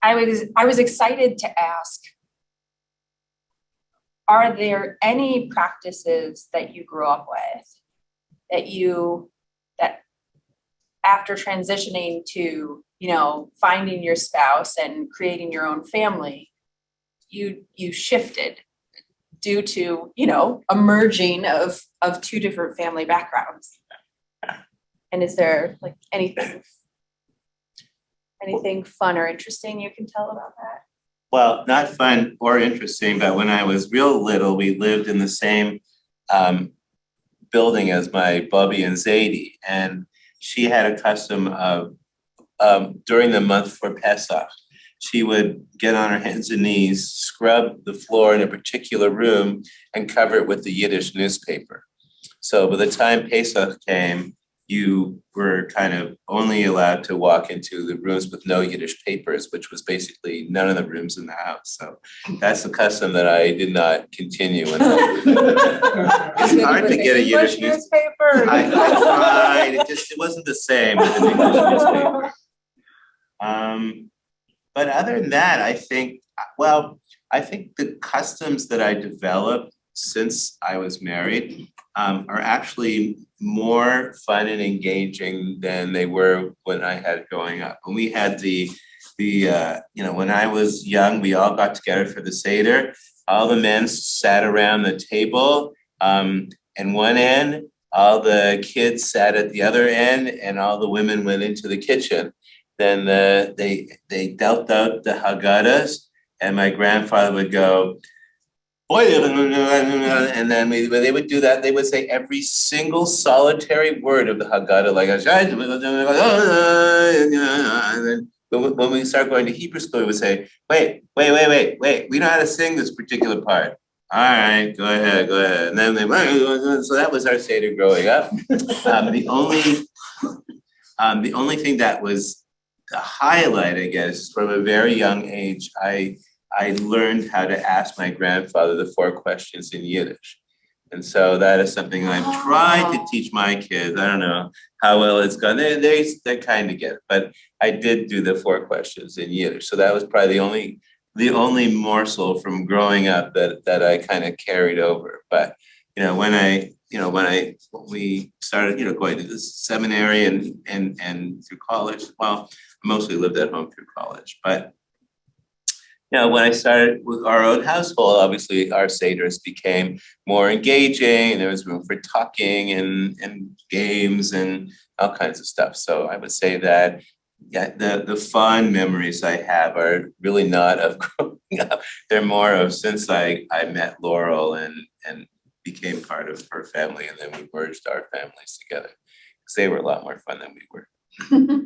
I was excited to ask, are there any practices that you grew up with that after transitioning to, finding your spouse and creating your own family, you shifted due to, a merging of two different family backgrounds? And is there like anything fun or interesting you can tell about that? Well, not fun or interesting, but when I was real little, we lived in the same building as my Bubby and Zadie, and she had a custom of during the month for Pesach, she would get on her hands and knees, scrub the floor in a particular room, and cover it with the Yiddish newspaper. So by the time Pesach came, you were kind of only allowed to walk into the rooms with no Yiddish papers, which was basically none of the rooms in the house. So that's the custom that I did not continue. It's hard to get a Yiddish newspaper. I tried. It wasn't the same with an English newspaper. But other than that, I think the customs that I developed since I was married are actually more fun and engaging than they were when I had growing up. When we had when I was young, we all got together for the Seder. All the men sat around the table, and one end, all the kids sat at the other end, and all the women went into the kitchen. Then they dealt out the Haggadahs, and my grandfather would go, and then when they would do that, they would say every single solitary word of the Haggadah, like and then when we start going to Hebrew school, we would say, wait, we know how to sing this particular part. All right, go ahead. And then so that was our Seder growing up. The only thing that was the highlight, I guess, from a very young age, I learned how to ask my grandfather the 4 questions in Yiddish. And so that is something I've tried to teach my kids. I don't know how well it's gone. They kind of get it, but I did do the 4 questions in Yiddish. So that was probably the only morsel from growing up that I kind of carried over. But when we started going to the seminary and through college, well, I mostly lived at home through college, but when I started with our own household, obviously our Seders became more engaging, and there was room for talking and games and all kinds of stuff. So I would say that the fond memories I have are really not of growing up. They're more of since I met Laurel and became part of her family, and then we merged our families together because they were a lot more fun than we were.